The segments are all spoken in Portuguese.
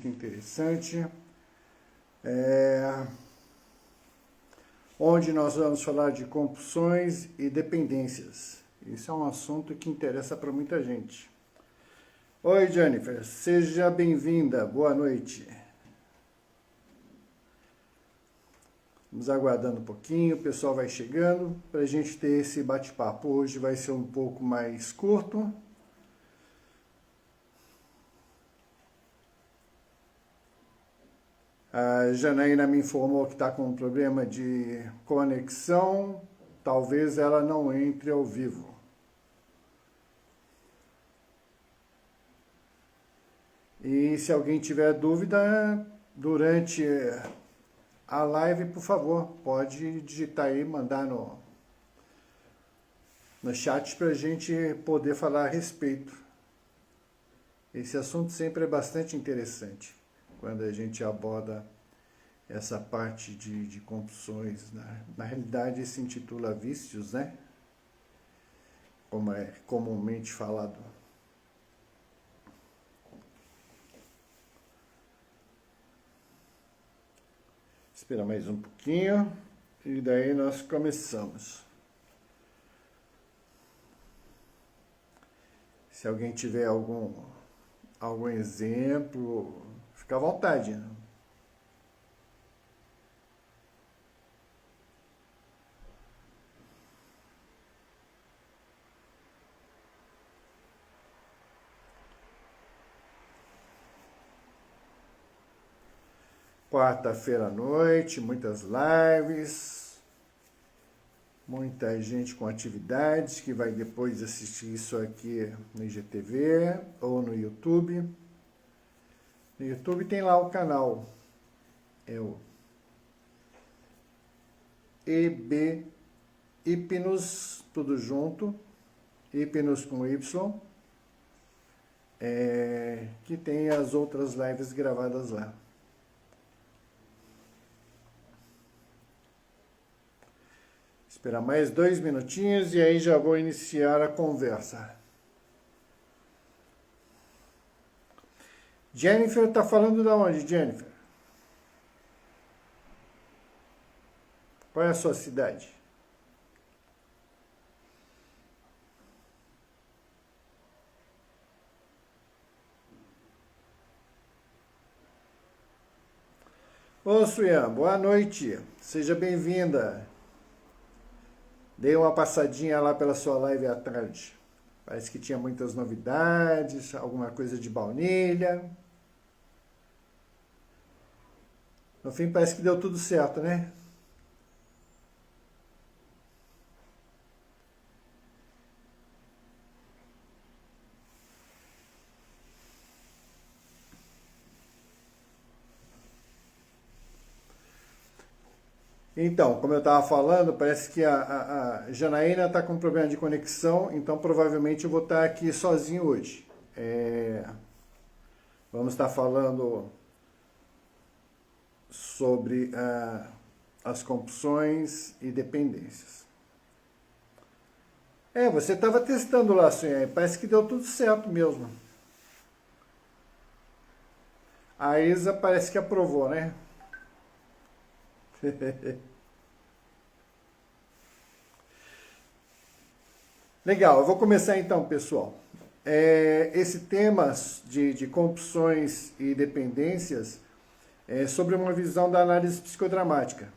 muito interessante, onde nós vamos falar de compulsões e dependências. Isso é um assunto que interessa para muita gente. Oi, Jennifer, seja bem-vinda, boa noite. Vamos aguardando um pouquinho, o pessoal vai chegando para a gente ter esse bate-papo. Hoje vai ser um pouco mais curto. A Janaína me informou que está com um problema de conexão, talvez ela não entre ao vivo. E se alguém tiver dúvida, durante a live, por favor, pode digitar aí, mandar no chat para a gente poder falar a respeito. Esse assunto sempre é bastante interessante, quando a gente aborda essa parte de compulsões. Na realidade, se intitula vícios, né? Como é comumente falado. Espera mais um pouquinho e daí nós começamos. Se alguém tiver algum exemplo, fica à vontade. Né? Quarta-feira à noite, muitas lives, muita gente com atividades que vai depois assistir isso aqui no IGTV ou no YouTube. No YouTube tem lá o canal, é o EB Hipnos, tudo junto, Hipnos com Y, que tem as outras lives gravadas lá. Esperar mais 2 minutinhos e aí já vou iniciar a conversa. Jennifer, tá falando da onde, Jennifer? Qual é a sua cidade? Ô, Suyan, boa noite. Seja bem-vinda. Dei uma passadinha lá pela sua live à tarde. Parece que tinha muitas novidades, alguma coisa de baunilha. No fim, parece que deu tudo certo, né? Então, como eu estava falando, parece que a Janaína está com problema de conexão, então provavelmente eu vou estar aqui sozinho hoje. Vamos estar falando sobre as compulsões e dependências. Você estava testando lá, Sonhar, parece que deu tudo certo mesmo. A Isa parece que aprovou, né? Legal, eu vou começar então, pessoal. Esse tema de compulsões e dependências é sobre uma visão da análise psicodramática.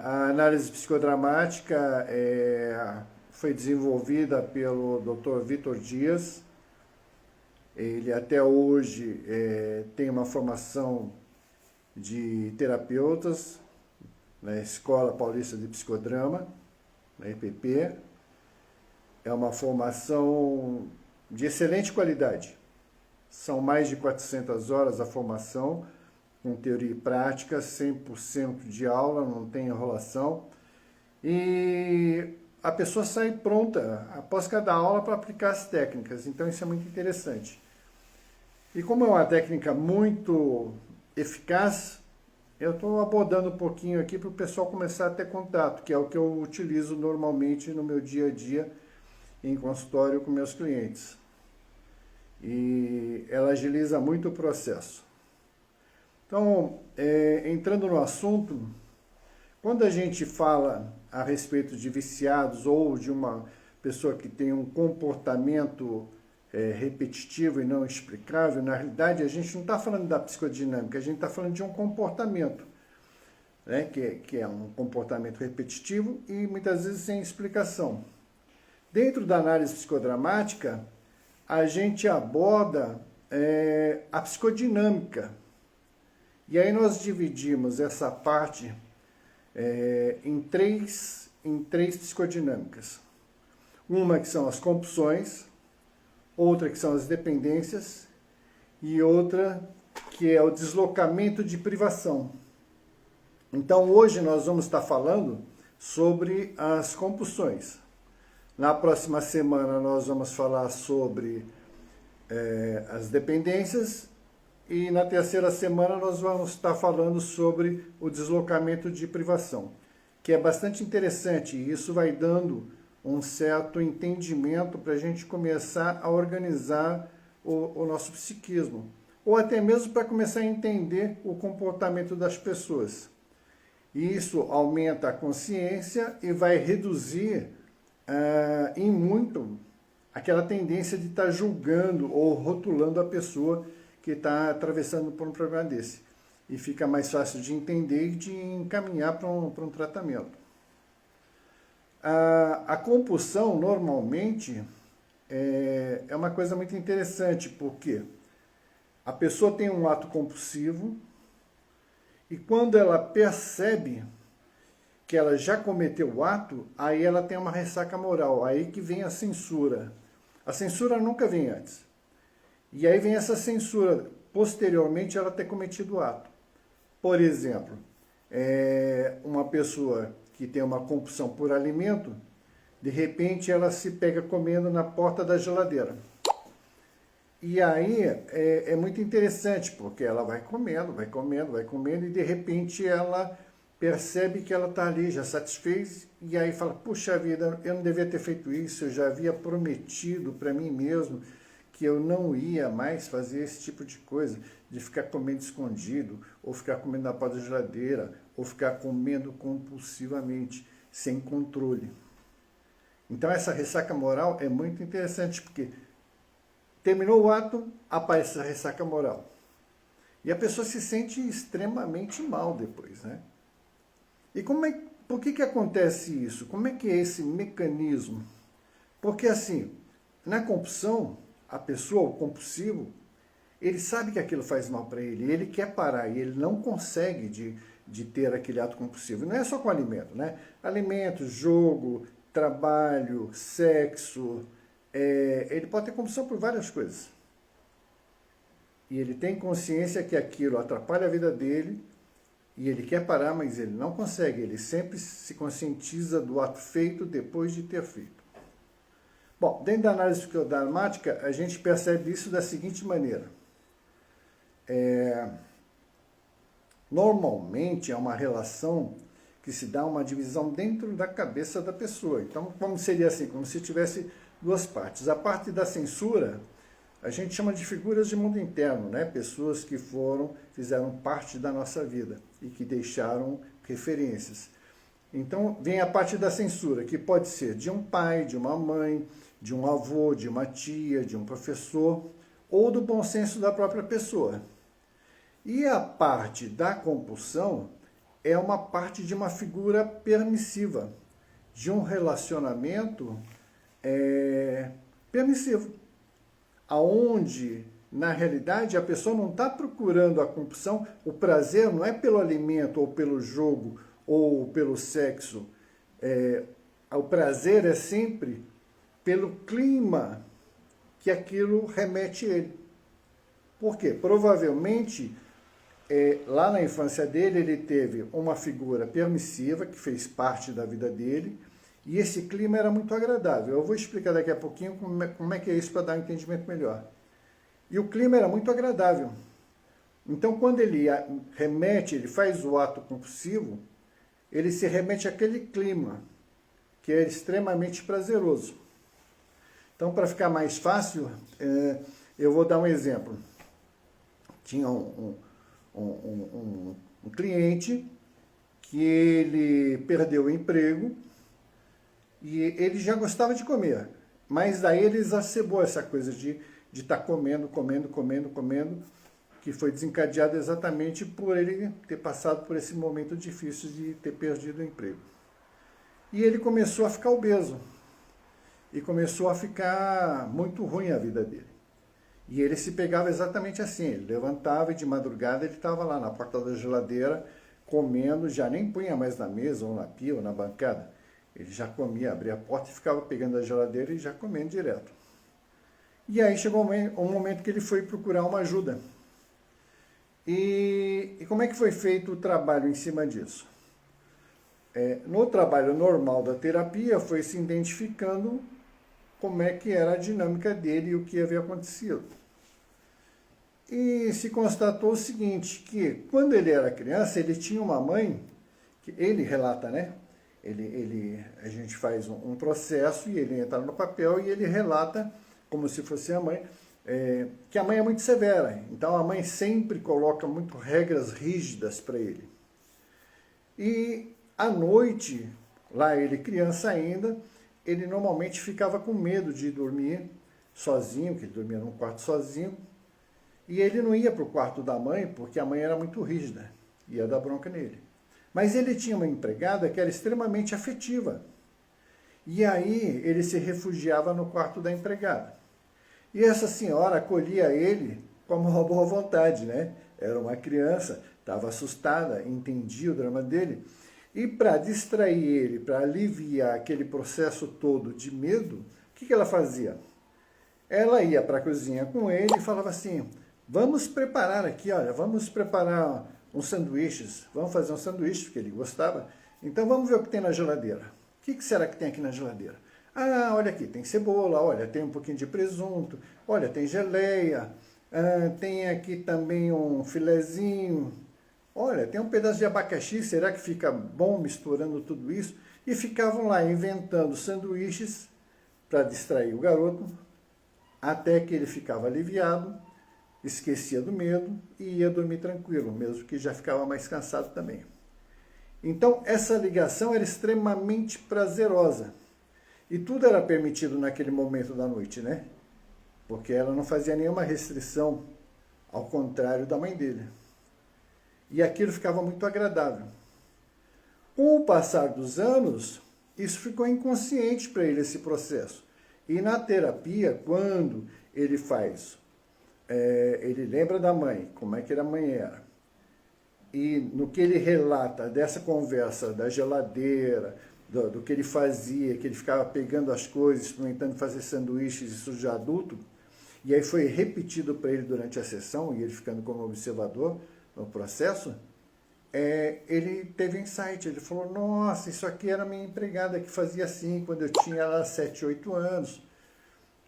A análise psicodramática foi desenvolvida pelo Dr. Vitor Dias. Ele até hoje tem uma formação de terapeutas na Escola Paulista de Psicodrama, na EPP. É uma formação de excelente qualidade. São mais de 400 horas a formação, com teoria e prática, 100% de aula, não tem enrolação. E a pessoa sai pronta, após cada aula, para aplicar as técnicas. Então isso é muito interessante. E como é uma técnica muito eficaz, eu estou abordando um pouquinho aqui para o pessoal começar a ter contato, que é o que eu utilizo normalmente no meu dia a dia em consultório com meus clientes. e ela agiliza muito o processo. Então, entrando no assunto, quando a gente fala a respeito de viciados ou de uma pessoa que tem um comportamento repetitivo e não explicável, na realidade a gente não está falando da psicodinâmica, a gente está falando de um comportamento, né, que é um comportamento repetitivo e muitas vezes sem explicação. Dentro da análise psicodramática, a gente aborda a psicodinâmica. E aí nós dividimos essa parte em três psicodinâmicas. Uma que são as compulsões, outra que são as dependências e outra que é o deslocamento de privação. Então hoje nós vamos estar falando sobre as compulsões. Na próxima semana nós vamos falar sobre as dependências e na terceira semana nós vamos estar falando sobre o deslocamento de privação, que é bastante interessante e isso vai dando um certo entendimento para a gente começar a organizar o nosso psiquismo, ou até mesmo para começar a entender o comportamento das pessoas. E isso aumenta a consciência e vai reduzir em muito aquela tendência de estar julgando ou rotulando a pessoa que está atravessando por um problema desse. E fica mais fácil de entender e de encaminhar para um tratamento. A compulsão, normalmente, é uma coisa muito interessante, porque a pessoa tem um ato compulsivo e quando ela percebe que ela já cometeu o ato, aí ela tem uma ressaca moral, aí que vem a censura. A censura nunca vem antes. E aí vem essa censura, posteriormente ela ter cometido o ato. Por exemplo, uma pessoa que tem uma compulsão por alimento, de repente ela se pega comendo na porta da geladeira. E aí é muito interessante, porque ela vai comendo, e de repente ela percebe que ela está ali, já satisfez, e aí fala, puxa vida, eu não devia ter feito isso, eu já havia prometido para mim mesmo que eu não ia mais fazer esse tipo de coisa, de ficar comendo escondido, ou ficar comendo na porta da geladeira, ou ficar comendo compulsivamente, sem controle. Então essa ressaca moral é muito interessante, porque terminou o ato, aparece a ressaca moral. E a pessoa se sente extremamente mal depois, né? E por que acontece isso? Como é que é esse mecanismo? Porque assim, na compulsão, a pessoa, o compulsivo, ele sabe que aquilo faz mal para ele, ele quer parar e ele não consegue de ter aquele ato compulsivo. Não é só com alimento, né? Alimento, jogo, trabalho, sexo, ele pode ter compulsão por várias coisas. E ele tem consciência que aquilo atrapalha a vida dele e ele quer parar, mas ele não consegue. Ele sempre se conscientiza do ato feito depois de ter feito. Bom, dentro da análise psicodramática, a gente percebe isso da seguinte maneira. Normalmente é uma relação que se dá uma divisão dentro da cabeça da pessoa. Então, como seria assim? Como se tivesse duas partes. A parte da censura, a gente chama de figuras de mundo interno, né? Pessoas que fizeram parte da nossa vida e que deixaram referências. Então, vem a parte da censura, que pode ser de um pai, de uma mãe, de um avô, de uma tia, de um professor, ou do bom senso da própria pessoa. E a parte da compulsão é uma parte de uma figura permissiva, de um relacionamento permissivo, aonde, na realidade, a pessoa não está procurando a compulsão, o prazer não é pelo alimento, ou pelo jogo, ou pelo sexo. O prazer é sempre pelo clima que aquilo remete ele. Por quê? Provavelmente, lá na infância dele, ele teve uma figura permissiva que fez parte da vida dele, e esse clima era muito agradável. Eu vou explicar daqui a pouquinho como é que é isso para dar um entendimento melhor. E o clima era muito agradável. Então, quando ele ele faz o ato compulsivo, ele se remete àquele clima, que é extremamente prazeroso. Então, para ficar mais fácil, Eu vou dar um exemplo. Tinha um cliente que ele perdeu o emprego e ele já gostava de comer, mas daí ele exacerbou essa coisa de estar comendo, que foi desencadeado exatamente por ele ter passado por esse momento difícil de ter perdido o emprego. E ele começou a ficar obeso. E começou a ficar muito ruim a vida dele. E ele se pegava exatamente assim. Ele levantava e de madrugada ele estava lá na porta da geladeira comendo, já nem punha mais na mesa ou na pia ou na bancada. Ele já comia, abria a porta e ficava pegando a geladeira e já comendo direto. E aí chegou um momento que ele foi procurar uma ajuda. E como é que foi feito o trabalho em cima disso? No trabalho normal da terapia, foi se identificando como é que era a dinâmica dele e o que havia acontecido. E se constatou o seguinte, que quando ele era criança, ele tinha uma mãe, que ele relata, né? A gente faz um processo e ele entra no papel e ele relata, como se fosse a mãe, que a mãe é muito severa. Então a mãe sempre coloca muito regras rígidas para ele. E à noite, lá ele criança ainda, ele normalmente ficava com medo de dormir sozinho, que ele dormia num quarto sozinho, e ele não ia para o quarto da mãe, porque a mãe era muito rígida, ia dar bronca nele. Mas ele tinha uma empregada que era extremamente afetiva, e aí ele se refugiava no quarto da empregada. E essa senhora acolhia ele com uma boa vontade, né? Era uma criança, estava assustada, entendia o drama dele, e para distrair ele, para aliviar aquele processo todo de medo, o que ela fazia? Ela ia para a cozinha com ele e falava assim, vamos preparar aqui, olha, vamos preparar uns sanduíches, vamos fazer um sanduíche, porque ele gostava, então vamos ver o que tem na geladeira. O que será que tem aqui na geladeira? Ah, olha aqui, tem cebola, olha, tem um pouquinho de presunto, olha, tem geleia, tem aqui também um filezinho, olha, tem um pedaço de abacaxi, será que fica bom misturando tudo isso? E ficavam lá inventando sanduíches para distrair o garoto, até que ele ficava aliviado, esquecia do medo e ia dormir tranquilo, mesmo que já ficava mais cansado também. Então, essa ligação era extremamente prazerosa. E tudo era permitido naquele momento da noite, né? Porque ela não fazia nenhuma restrição, ao contrário da mãe dele. E aquilo ficava muito agradável. Com o passar dos anos, isso ficou inconsciente para ele, esse processo. E na terapia, quando ele faz, ele lembra da mãe, como é que a mãe era. E no que ele relata dessa conversa da geladeira, do que ele fazia, que ele ficava pegando as coisas, experimentando fazer sanduíches, isso de adulto, e aí foi repetido para ele durante a sessão, e ele ficando como observador no processo, ele teve insight, ele falou, nossa, isso aqui era minha empregada que fazia assim, quando eu tinha lá 7, 8 anos.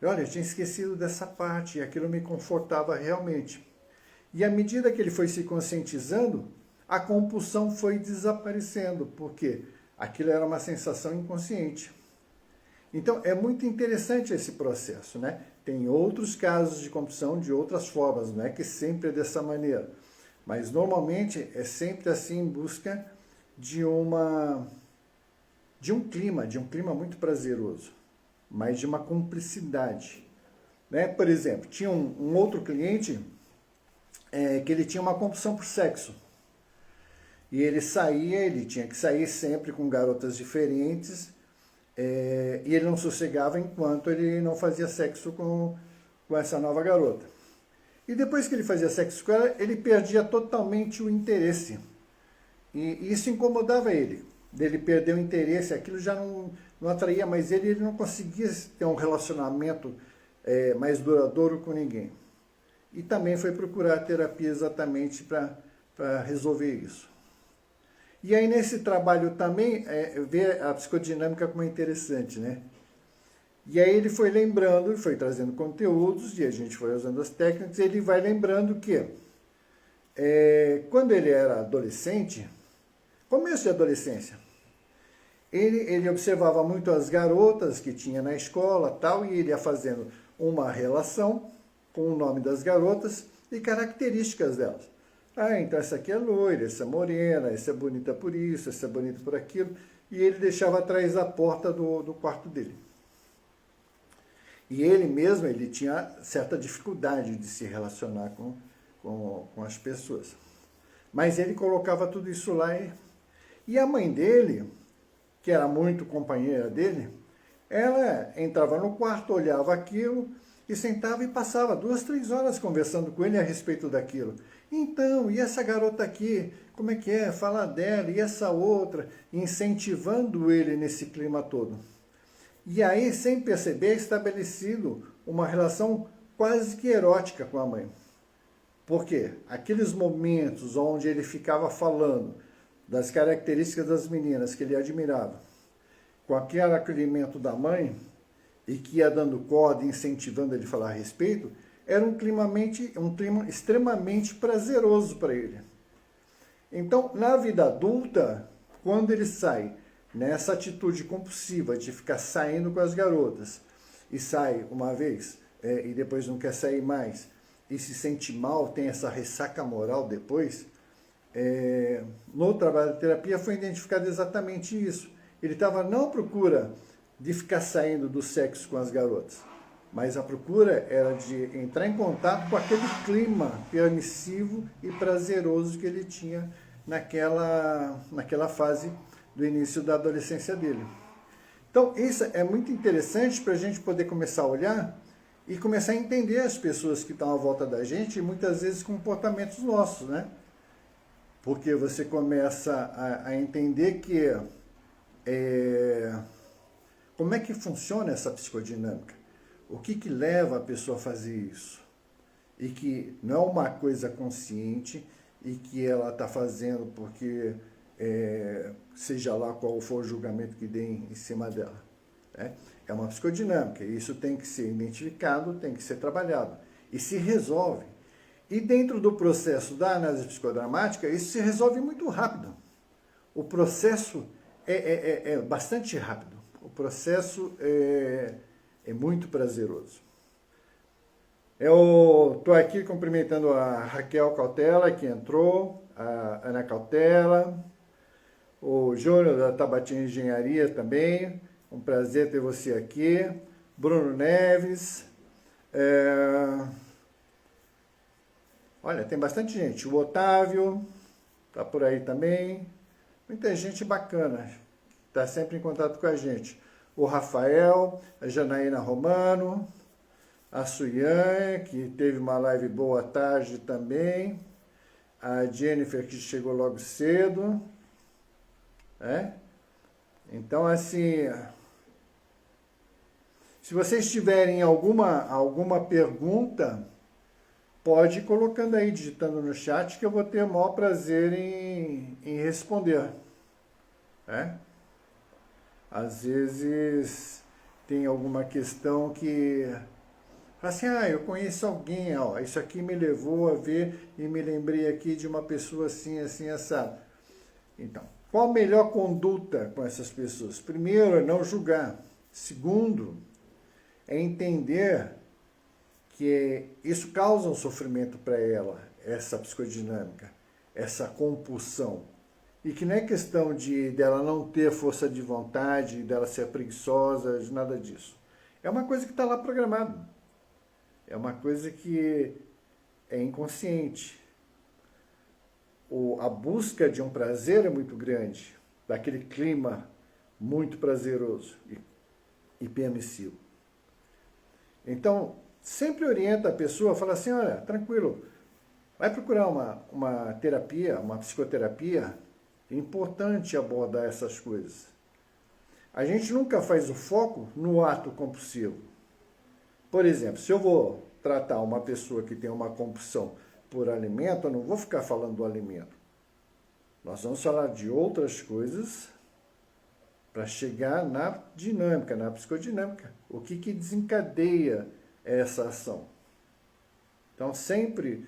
Olha, eu tinha esquecido dessa parte, e aquilo me confortava realmente. E à medida que ele foi se conscientizando, a compulsão foi desaparecendo, porque aquilo era uma sensação inconsciente. Então, é muito interessante esse processo, né? Tem outros casos de compulsão de outras formas, não é que sempre é dessa maneira. Mas, normalmente, é sempre assim em busca de um clima muito prazeroso, mas de uma cumplicidade. Né? Por exemplo, tinha um outro cliente que ele tinha uma compulsão por sexo. E ele tinha que sair sempre com garotas diferentes, e ele não sossegava enquanto ele não fazia sexo com essa nova garota. E depois que ele fazia sexo com ela, ele perdia totalmente o interesse. E isso incomodava ele. Ele perdeu o interesse, aquilo já não atraía mais ele não conseguia ter um relacionamento mais duradouro com ninguém. E também foi procurar a terapia exatamente para resolver isso. E aí nesse trabalho também, ver a psicodinâmica como é interessante, né? E aí ele foi lembrando, foi trazendo conteúdos, e a gente foi usando as técnicas, e ele vai lembrando que quando ele era adolescente, começo de adolescência, ele observava muito as garotas que tinha na escola tal, e ele ia fazendo uma relação com o nome das garotas e características delas. Ah, então essa aqui é loira, essa é morena, essa é bonita por isso, essa é bonita por aquilo. E ele deixava atrás da porta do quarto dele. E ele mesmo, ele tinha certa dificuldade de se relacionar com as pessoas. Mas ele colocava tudo isso lá. E a mãe dele, que era muito companheira dele, ela entrava no quarto, olhava aquilo e sentava e passava 2, 3 horas conversando com ele a respeito daquilo. Então, e essa garota aqui, como é que é? Fala dela, e essa outra, incentivando ele nesse clima todo. E aí, sem perceber, estabelecido uma relação quase que erótica com a mãe. Por quê? Aqueles momentos onde ele ficava falando das características das meninas que ele admirava, com aquele acolhimento da mãe, e que ia dando corda, incentivando ele a falar a respeito, era um clima extremamente prazeroso para ele. Então, na vida adulta, quando ele sai nessa atitude compulsiva de ficar saindo com as garotas, e sai uma vez, e depois não quer sair mais, e se sente mal, tem essa ressaca moral depois, no trabalho de terapia foi identificado exatamente isso. Ele estava não à procura de ficar saindo do sexo com as garotas, mas a procura era de entrar em contato com aquele clima permissivo e prazeroso que ele tinha naquela fase do início da adolescência dele. Então, isso é muito interessante para a gente poder começar a olhar e começar a entender as pessoas que estão à volta da gente, e muitas vezes comportamentos nossos, né? Porque você começa a entender que como é que funciona essa psicodinâmica? O que leva a pessoa a fazer isso? E que não é uma coisa consciente e que ela está fazendo porque seja lá qual for o julgamento que dê em cima dela. Né? É uma psicodinâmica, e isso tem que ser identificado, tem que ser trabalhado. E se resolve. E dentro do processo da análise psicodramática, isso se resolve muito rápido. O processo é bastante rápido. O processo é muito prazeroso. Eu estou aqui cumprimentando a Raquel Cautela, que entrou, a Ana Cautela, o Júnior da Tabatinga Engenharia também. Um prazer ter você aqui. Bruno Neves. Olha, tem bastante gente. O Otávio está por aí também. Muita gente bacana. Está sempre em contato com a gente. O Rafael, a Janaína Romano, a Suyan, que teve uma live boa à tarde também. A Jennifer, que chegou logo cedo. Então, assim, se vocês tiverem alguma pergunta, pode ir colocando aí, digitando no chat, que eu vou ter o maior prazer em responder. Às vezes tem alguma questão que fala assim, eu conheço alguém, isso aqui me levou a ver e me lembrei aqui de uma pessoa assim, assim, assado. Então, qual a melhor conduta com essas pessoas? Primeiro, é não julgar. Segundo, é entender que isso causa um sofrimento para ela, essa psicodinâmica, essa compulsão. E que não é questão dela não ter força de vontade, dela ser preguiçosa, de nada disso. É uma coisa que está lá programada. É uma coisa que é inconsciente. A busca de um prazer é muito grande, daquele clima muito prazeroso e permissivo. Então, sempre orienta a pessoa, fala assim, olha, tranquilo, vai procurar uma terapia, uma psicoterapia. É importante abordar essas coisas. A gente nunca faz o foco no ato compulsivo. Por exemplo, se eu vou tratar uma pessoa que tem uma compulsão por alimento, eu não vou ficar falando do alimento. Nós vamos falar de outras coisas para chegar na dinâmica, na psicodinâmica. O que desencadeia essa ação? Então, sempre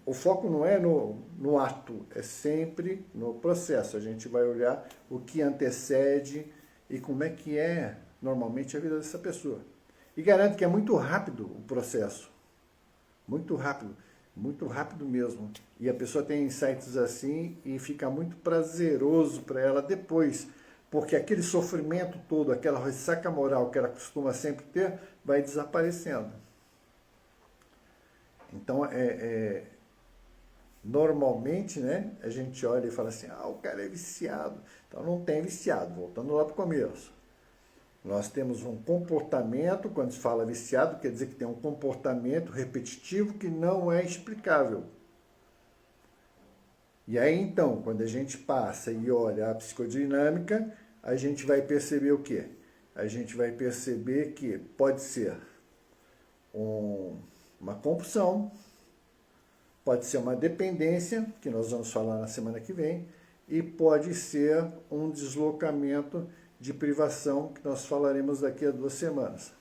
o foco não é no ato, é sempre no processo. A gente vai olhar o que antecede e como é que é normalmente a vida dessa pessoa. E garanto que é muito rápido o processo. Muito rápido mesmo. E a pessoa tem insights assim e fica muito prazeroso para ela depois, porque aquele sofrimento todo, aquela ressaca moral que ela costuma sempre ter, vai desaparecendo. Então, normalmente, né, a gente olha e fala assim, o cara é viciado. Então, não tem viciado, voltando lá para o começo. Nós temos um comportamento, quando se fala viciado, quer dizer que tem um comportamento repetitivo que não é explicável. E aí, então, quando a gente passa e olha a psicodinâmica, a gente vai perceber o quê? A gente vai perceber que pode ser uma compulsão, pode ser uma dependência, que nós vamos falar na semana que vem, e pode ser um deslocamento de privação, que nós falaremos daqui a 2 semanas.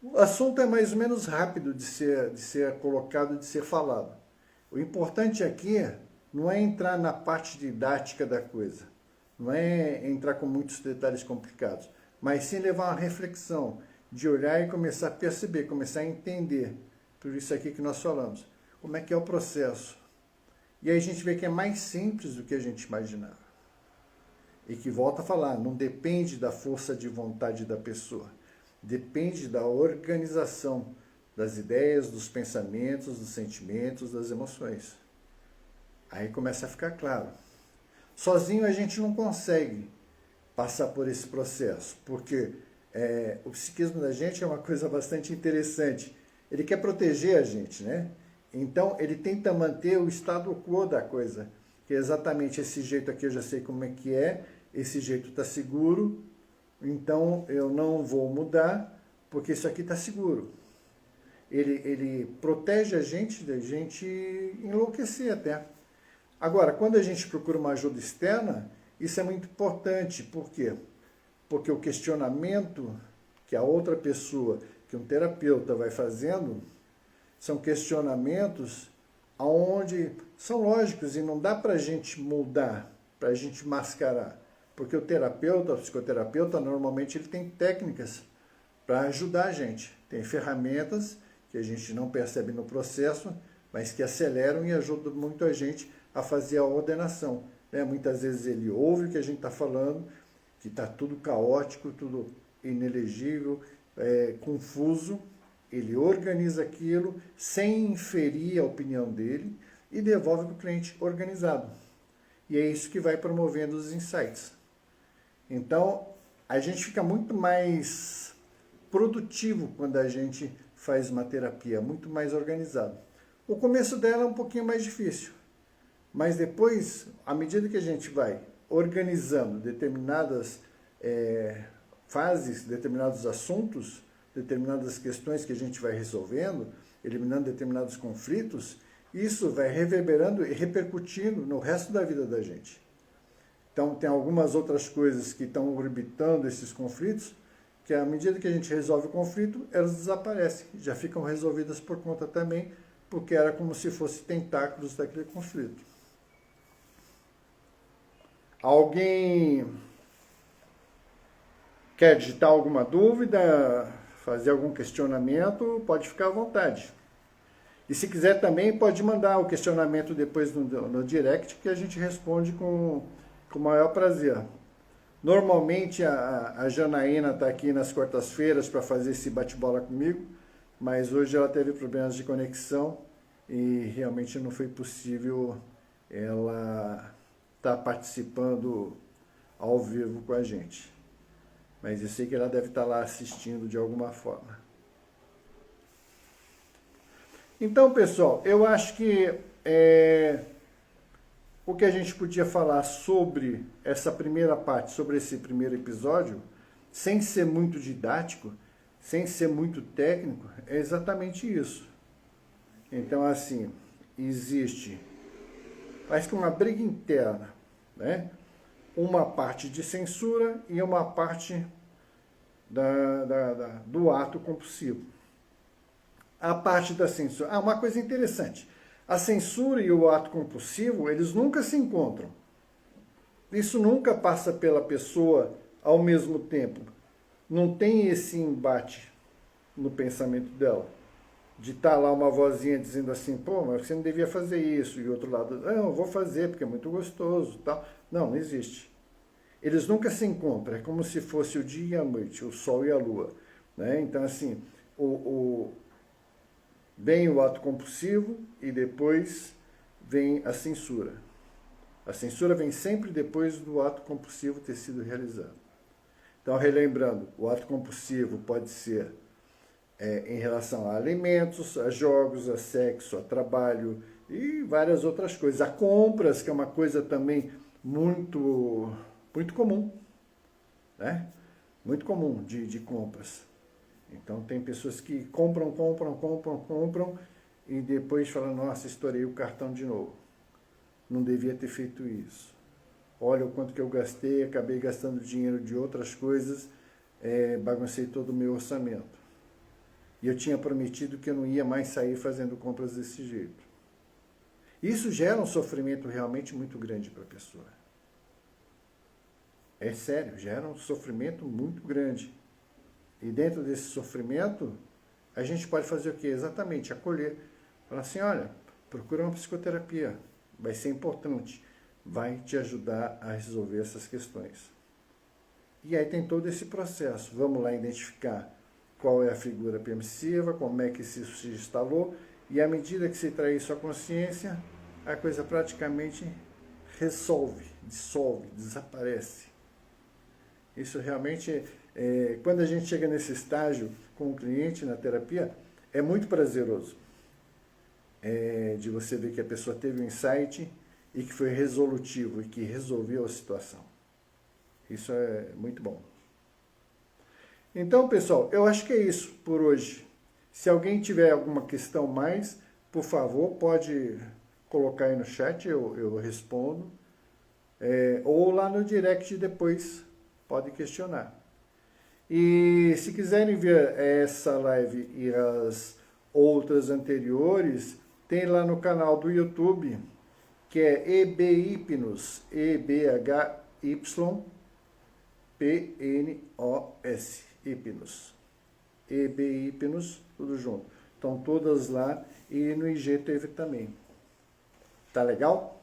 O assunto é mais ou menos rápido de ser colocado, de ser falado. O importante aqui não é entrar na parte didática da coisa, não é entrar com muitos detalhes complicados, mas sim levar uma reflexão, de olhar e começar a perceber, começar a entender, por isso aqui que nós falamos, como é que é o processo. E aí a gente vê que é mais simples do que a gente imaginava. E que, volta a falar, não depende da força de vontade da pessoa. Depende da organização das ideias, dos pensamentos, dos sentimentos, das emoções. Aí começa a ficar claro. Sozinho a gente não consegue passar por esse processo, porque o psiquismo da gente é uma coisa bastante interessante. Ele quer proteger a gente, né? Então ele tenta manter o statu quo da coisa, que é exatamente esse jeito aqui, eu já sei como é que é, esse jeito está seguro, então eu não vou mudar, porque isso aqui está seguro. Ele protege a gente da gente enlouquecer até. Agora, quando a gente procura uma ajuda externa, isso é muito importante. Por quê? Porque o questionamento que a outra pessoa, que um terapeuta vai fazendo, são questionamentos onde são lógicos e não dá para a gente mudar, para a gente mascarar. Porque o terapeuta, o psicoterapeuta, normalmente ele tem técnicas para ajudar a gente. Tem ferramentas que a gente não percebe no processo, mas que aceleram e ajudam muito a gente a fazer a ordenação. Né? Muitas vezes ele ouve o que a gente está falando, que está tudo caótico, tudo inelegível, confuso. Ele organiza aquilo sem inferir a opinião dele e devolve para o cliente organizado. E é isso que vai promovendo os insights. Então, a gente fica muito mais produtivo quando a gente faz uma terapia, muito mais organizado. O começo dela é um pouquinho mais difícil, mas depois, à medida que a gente vai organizando determinadas fases, determinados assuntos, determinadas questões que a gente vai resolvendo, eliminando determinados conflitos, isso vai reverberando e repercutindo no resto da vida da gente. Então, tem algumas outras coisas que estão orbitando esses conflitos, que à medida que a gente resolve o conflito, elas desaparecem, já ficam resolvidas por conta também, porque era como se fossem tentáculos daquele conflito. Alguém quer digitar alguma dúvida, fazer algum questionamento, pode ficar à vontade. E se quiser também, pode mandar o questionamento depois no direct, que a gente responde com o maior prazer. Normalmente a Janaína está aqui nas quartas-feiras para fazer esse bate-bola comigo, mas hoje ela teve problemas de conexão e realmente não foi possível ela estar participando ao vivo com a gente. Mas eu sei que ela deve estar lá assistindo de alguma forma. Então, pessoal, eu acho que o que a gente podia falar sobre essa primeira parte, sobre esse primeiro episódio, sem ser muito didático, sem ser muito técnico, é exatamente isso. Então, assim, existe, parece que uma briga interna, né? Uma parte de censura e uma parte do ato compulsivo. A parte da censura. Uma coisa interessante. A censura e o ato compulsivo, eles nunca se encontram. Isso nunca passa pela pessoa ao mesmo tempo. não tem esse embate no pensamento dela. De estar lá uma vozinha dizendo assim, pô, mas você não devia fazer isso. E o outro lado, não, eu vou fazer porque é muito gostoso, tal. Não, não existe. Eles nunca se encontram, é como se fosse o dia e a noite, o sol e a lua. Né? Então, assim, vem o ato compulsivo e depois vem a censura. A censura vem sempre depois do ato compulsivo ter sido realizado. Então, relembrando, o ato compulsivo pode ser em relação a alimentos, a jogos, a sexo, a trabalho e várias outras coisas. A compras, que é uma coisa também muito comum, né? Muito comum de compras. Então tem pessoas que compram e depois falam, nossa, estourei o cartão de novo. Não devia ter feito isso. Olha o quanto que eu gastei, acabei gastando dinheiro de outras coisas, baguncei todo o meu orçamento. E eu tinha prometido que eu não ia mais sair fazendo compras desse jeito. Isso gera um sofrimento realmente muito grande para a pessoa. É sério, gera um sofrimento muito grande. E dentro desse sofrimento, a gente pode fazer o quê? Exatamente, acolher. Falar assim, olha, procura uma psicoterapia. Vai ser importante. Vai te ajudar a resolver essas questões. E aí tem todo esse processo. Vamos lá identificar qual é a figura permissiva, como é que isso se instalou. E à medida que se traz isso à consciência, a coisa praticamente resolve, dissolve, desaparece. Isso realmente, quando a gente chega nesse estágio com o cliente na terapia, é muito prazeroso. De você ver que a pessoa teve um insight e que foi resolutivo e que resolveu a situação. Isso é muito bom. Então, pessoal, eu acho que é isso por hoje. Se alguém tiver alguma questão mais, por favor, pode colocar aí no chat, eu respondo. Ou lá no direct depois, pode questionar. E se quiserem ver essa live e as outras anteriores, tem lá no canal do YouTube, que é EBHypnos, EBHYPNOS, Hipnos. EBHypnos, tudo junto. Estão todas lá e no IG teve também. Tá legal?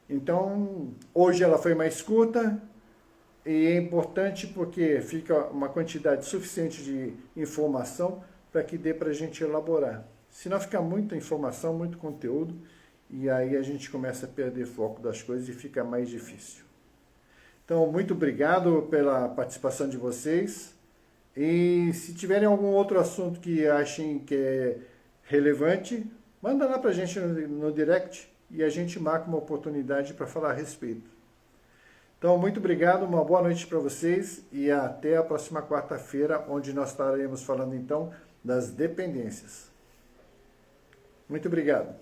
Então, hoje ela foi mais curta e é importante porque fica uma quantidade suficiente de informação para que dê para a gente elaborar. Senão fica muita informação, muito conteúdo, e aí a gente começa a perder foco das coisas e fica mais difícil. Então, muito obrigado pela participação de vocês. E se tiverem algum outro assunto que achem que é relevante, manda lá para a gente no direct e a gente marca uma oportunidade para falar a respeito. Então, muito obrigado, uma boa noite para vocês e até a próxima quarta-feira, onde nós estaremos falando então das dependências. Muito obrigado.